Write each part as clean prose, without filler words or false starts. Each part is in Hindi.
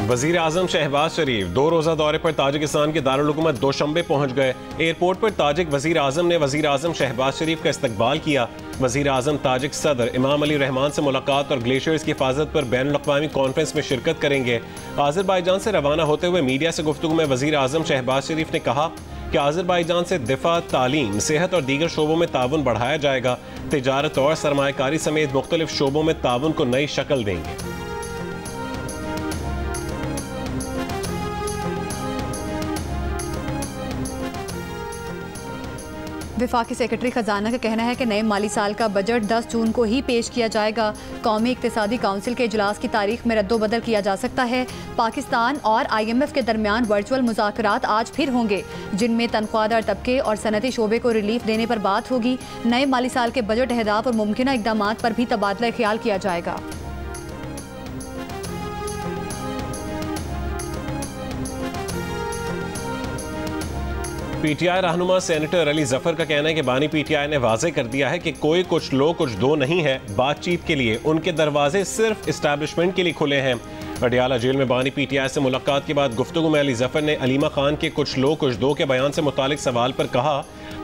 वजीर आजम शहबाज शरीफ 2 रोज़ा दौरे पर ताजिकिस्तान के दारुल हुकूमत दोशंबे पहुँच गए। एयरपोर्ट पर ताजिक वजीर आजम ने वजीर आजम शहबाज शरीफ का इस्तकबाल किया। वजीर आजम ताजिक सदर इमाम अली रहमान से मुलाकात और ग्लेशियर्स की हिफाजत पर बैन अल-अक़वामी कॉन्फ्रेंस में शिरकत करेंगे। आज़रबाईजान से रवाना होते हुए मीडिया से गुफ्तगू में वजीर आजम शहबाज शरीफ ने कहा कि आज़रबाईजान से दिफा, तालीम, सेहत और दीगर शोबों में ताउन बढ़ाया जाएगा। तिजारत और सरमायाकारी समेत मुख्तलिफ शोबों में ताउन को नई शक्ल देंगे। वफाकी सेक्रेटरी खजाना का कहना है कि नए माली साल का बजट 10 जून को ही पेश किया जाएगा। कौमी इक्तिसादी काउंसिल के इजलास की तारीख में रद्दोबदल किया जा सकता है। पाकिस्तान और IMF के दरमियान वर्चुअल मुज़ाकरात आज फिर होंगे, जिनमें तनख्वाहदार तबके और सनती शोबे को रिलीफ देने पर बात होगी। नए माली साल के बजट अहदाफ और मुमकिन इक़दाम पर भी तबादला ख्याल किया जाएगा। PTI रहनुमा सेनेटर अली जफर का कहना है कि बानी PTI ने वाजे कर दिया है कि कोई कुछ लो कुछ दो नहीं है। बातचीत के लिए उनके दरवाजे सिर्फ इस्टेब्लिशमेंट के लिए खुले हैं। अडियाला जेल में बानी PTI से मुलाकात के बाद गुफ्तगू में अली जफर ने अलीमा खान के कुछ लो कुछ दो के बयान से मुतालिक सवाल पर कहा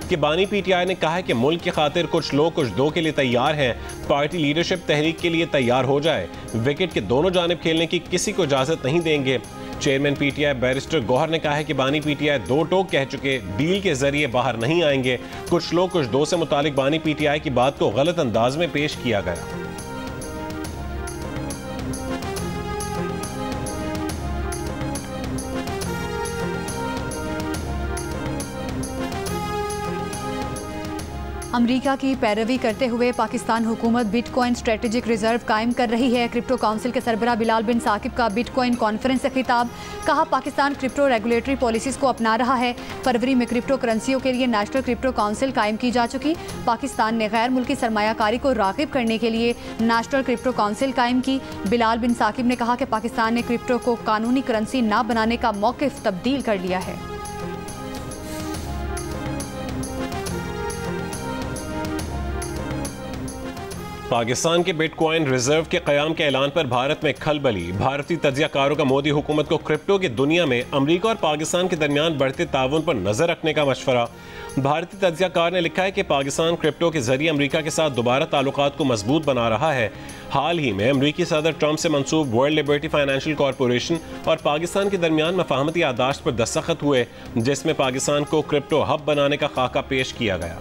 कि बानी PTI ने कहा है कि मुल्क की खातिर कुछ लो कुछ दो के लिए तैयार हैं। पार्टी लीडरशिप तहरीक के लिए तैयार हो जाए। विकेट के दोनों जानिब खेलने की किसी को इजाजत नहीं देंगे। चेयरमैन PTI बैरिस्टर गौहर ने कहा है कि बानी PTI दो टोक कह चुके, डील के जरिए बाहर नहीं आएंगे। कुछ लोग कुछ दो से मुतालिक बानी PTI की बात को गलत अंदाज में पेश किया गया। अमरीका की पैरवी करते हुए पाकिस्तान हुकूमत बिटकॉइन स्ट्रेटेजिक रिजर्व कायम कर रही है। क्रिप्टो काउंसिल के सरबराह बिलाल बिन साकिब का बिटकॉइन कॉन्फ्रेंस से खिताब। कहा, पाकिस्तान क्रिप्टो रेगुलेटरी पॉलिसीज को अपना रहा है। फरवरी में क्रिप्टो करेंसियों के लिए नेशनल क्रिप्टो काउंसिल कायम की जा चुकी। पाकिस्तान ने गैर मुल्की सरमायाकारी को राग़िब करने के लिए नेशनल क्रिप्टो काउंसिल कायम की। बिलाल बिन साकिब ने कहा कि पाकिस्तान ने क्रिप्टो को कानूनी करेंसी न बनाने का मौक़िफ़ तब्दील कर लिया है। पाकिस्तान के बिटकॉइन रिजर्व के क़याम के ऐलान पर भारत में खलबली। भारतीय तज्ज़ियाकारों का मोदी हुकूमत को क्रिप्टो की दुनिया में अमरीका और पाकिस्तान के दरमियान बढ़ते ताउन पर नजर रखने का मशवरा। भारतीय तज्ज़ियाकार ने लिखा है कि पाकिस्तान क्रिप्टो के जरिए अमरीका के साथ दोबारा ताल्लुकात को मजबूत बना रहा है। हाल ही में अमरीकी सदर ट्रंप से मंसूब वर्ल्ड लिबर्टी फाइनेंशियल कॉरपोरेशन और पाकिस्तान के दरमियान मफाहमती यादाश्त पर दस्तखत हुए, जिसमें पाकिस्तान को क्रिप्टो हब बनाने का खाका पेश किया गया।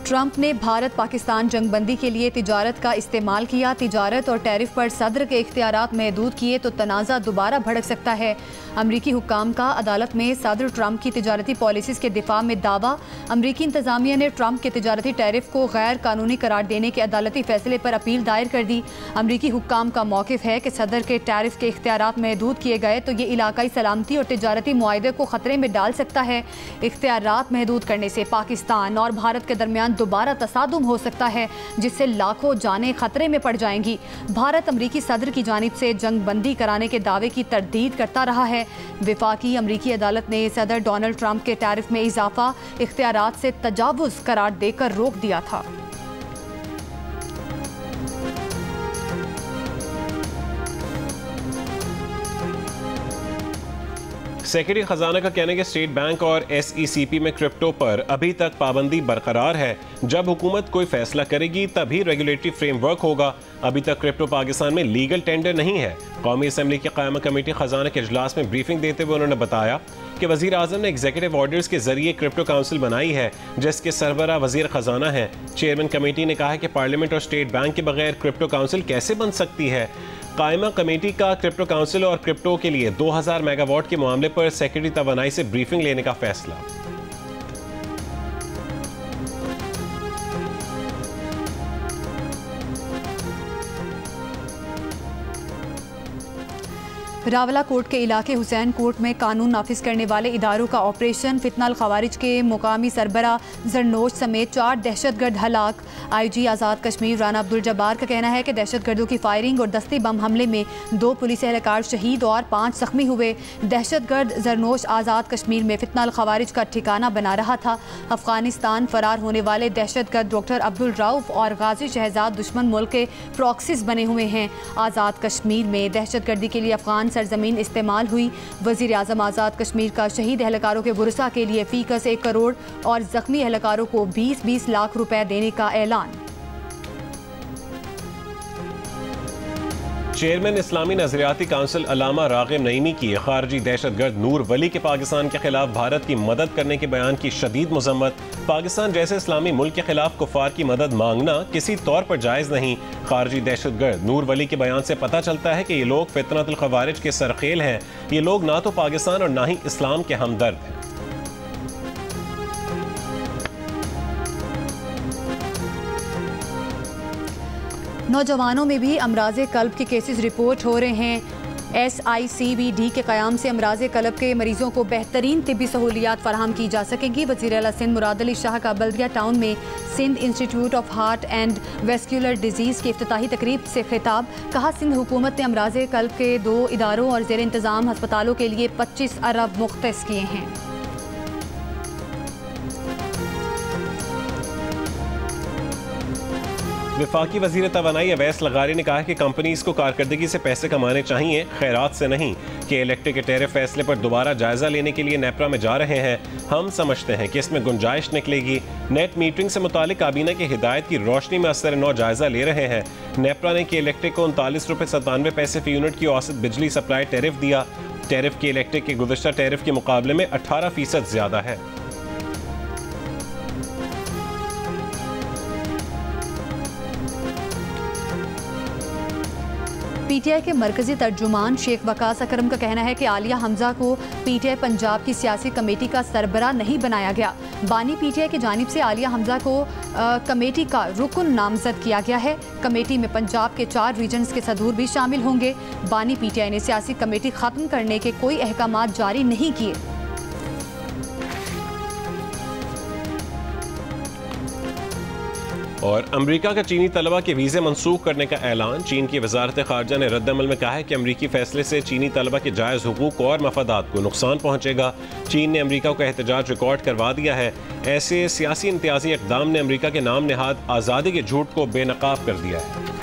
ट्रंप ने भारत पाकिस्तान जंगबंदी के लिए तिजारत का इस्तेमाल किया। तिजारत और टैरिफ पर सदर के इख्तियारात महदूद किए तो तनाज़ा दोबारा भड़क सकता है। अमरीकी हुक्काम का अदालत में सदर ट्रंप की तिजारती पॉलिसीज़ के दिफा में दावा। अमरीकी इंतज़ामिया ने ट्रंप के तिजारती टैरिफ को गैर कानूनी करार देने के अदालती फैसले पर अपील दायर कर दी। अमरीकी हुक्काम का मौक़िफ़ है कि सदर के टैरिफ के इख्तियारात महदूद किए गए तो ये इलाकाई सलामती और तिजारती मुआहदे को ख़तरे में डाल सकता है। इख्तियारात महदूद करने से पाकिस्तान और भारत के दरमियान दोबारा तसादुम हो सकता है, जिससे लाखों जानें खतरे में पड़ जाएंगी। भारत अमरीकी सदर की जानिब से जंगबंदी कराने के दावे की तरदीद करता रहा है। विफाकी अमरीकी अदालत ने सदर डोनाल्ड ट्रंप के टैरिफ में इजाफा इख्तियारात से तजावुज़ करार देकर रोक दिया था। सेक्रेटरी खजाना का कहना है कि स्टेट बैंक और SECP में क्रिप्टो पर अभी तक पाबंदी बरकरार है। जब हुकूमत कोई फैसला करेगी तभी रेगुलेटरी फ्रेमवर्क होगा। अभी तक क्रिप्टो पाकिस्तान में लीगल टेंडर नहीं है। कौमी असम्बली की क़यामा कमेटी खजाना के इजलास में ब्रीफिंग देते हुए उन्होंने बताया कि वज़ीर आज़म ने एग्जीक्यूटिव ऑर्डर्स के जरिए क्रिप्टो काउंसिल बनाई है, जिसके सरबराह वज़ीर ख़जाना है। चेयरमैन कमेटी ने कहा है कि पार्लियामेंट और स्टेट बैंक के बगैर क्रिप्टो काउंसिल कैसे बन सकती है। कायमा कमेटी का क्रिप्टो काउंसिल और क्रिप्टो के लिए 2000 मेगावाट के मामले पर सेक्रेटरी तवानाई से ब्रीफिंग लेने का फैसला। रावला कोट के इलाके हुसैन कोट में कानून नाफिज करने वाले इदारों का ऑपरेशन, फितनाल खवारिज के मुकामी सरबरा जरनोश समेत 4 दहशतगर्द हलाक। IG आज़ाद कश्मीर राना अब्दुल जब्बार का कहना है कि दहशतगर्दों की फायरिंग और दस्ती बम हमले में 2 पुलिस एहलकार शहीद और 5 जख्मी हुए। दहशतगर्द जरनोश आज़ाद कश्मीर में फितनाल खवारिज का ठिकाना बना रहा था। अफगानिस्तान फरार होने वाले दहशतगर्द डॉक्टर अब्दुल रऊफ और गाजी शहजाद दुश्मन मुल्क के प्रॉक्सीज बने हुए हैं। आज़ाद कश्मीर में दहशतगर्दी के लिए अफगान सरजमीन इस्तेमाल हुई। वज़ीर आज़म आज़ाद कश्मीर का शहीद एहलकारों के गुरसा के लिए फीकस 1 करोड़ और जख्मी एहलकारों को 20-20 लाख रुपए देने का ऐलान। चेयरमैन इस्लामी नजरियाती काउंसिल अल्लामा रागिब नईमी की खारजी दहशतगर्द नूर वली के पाकिस्तान के खिलाफ भारत की मदद करने के बयान की शदीद मजम्मत। पाकिस्तान जैसे इस्लामी मुल्क के खिलाफ कुफार की मदद मांगना किसी तौर पर जायज़ नहीं। खारजी दहशतगर्द नूर वली के बयान से पता चलता है कि ये लोग फितनतुल खवारिज के सरखेल हैं। ये लोग ना तो पाकिस्तान और ना ही इस्लाम के हमदर्द हैं। नौजवानों में भी अमराज़े कल्ब के केसेस रिपोर्ट हो रहे हैं। SICVD के क़याम से अमराज़े कल्ब के मरीजों को बेहतरीन तिब्बी सहूलियात फराहम की जा सकेंगी। वज़ीर आला सिंध मुराद अली शाह का बल्दिया टाउन में Sindh Institute of Heart and Vascular Diseases की इफ्तिताही तकरीब से खिताब। कहा, सिंध हुकूमत ने अमराज़े कल्ब के 2 इदारों और ज़ेर इंतज़ाम हस्पतालों के लिए 25 अरब मुख्तस किए हैं। वफाकी वज़ीर तवानाई अवैस लगारी ने कहा कि कंपनीज को कारकर्दगी से पैसे कमाने चाहिए, खैरात से नहीं। कि इलेक्ट्रिक के टैरिफ फैसले पर दोबारा जायजा लेने के लिए नेपरा में जा रहे हैं। हम समझते हैं कि इसमें गुंजाइश निकलेगी। नेट मीटरिंग से मुतालिक काबीना की हिदायत की रोशनी में असर नौ जायजा ले रहे हैं। नेपरा ने कि इलेक्ट्रिक को 39 रुपये 97 पैसे फी यूनिट की औसत बिजली सप्लाई टैरिफ दिया। टैरिफ की इलेक्ट्रिक के गुज़श्ता टैरिफ के मुकाबले में 18% ज़्यादा है। PTI के मरकजी तर्जुमान शेख वकास अकरम का कहना है कि आलिया हमजा को PTI पंजाब की सियासी कमेटी का सरबरा नहीं बनाया गया। बानी PTI की जानिब से आलिया हमजा को कमेटी का रुकन नामजद किया गया है। कमेटी में पंजाब के 4 रीजन्स के सदूर भी शामिल होंगे। बानी PTI ने सियासी कमेटी ख़त्म करने के कोई अहकामात जारी नहीं किए। और अमेरिका का चीनी तलबा के वीज़े मनसूख करने का ऐलान। चीन की वजारत खारजा ने रद्दअमल में कहा है कि अमरीकी फैसले से चीनी तलबा के जायज़ हुकूक और मफादात को नुकसान पहुँचेगा। चीन ने अमरीका को एहतजाज रिकॉर्ड करवा दिया है। ऐसे सियासी इम्तियाजी इक़दाम ने अमरीका के नाम नहाद आज़ादी के झूठ को बेनकाब कर दिया है।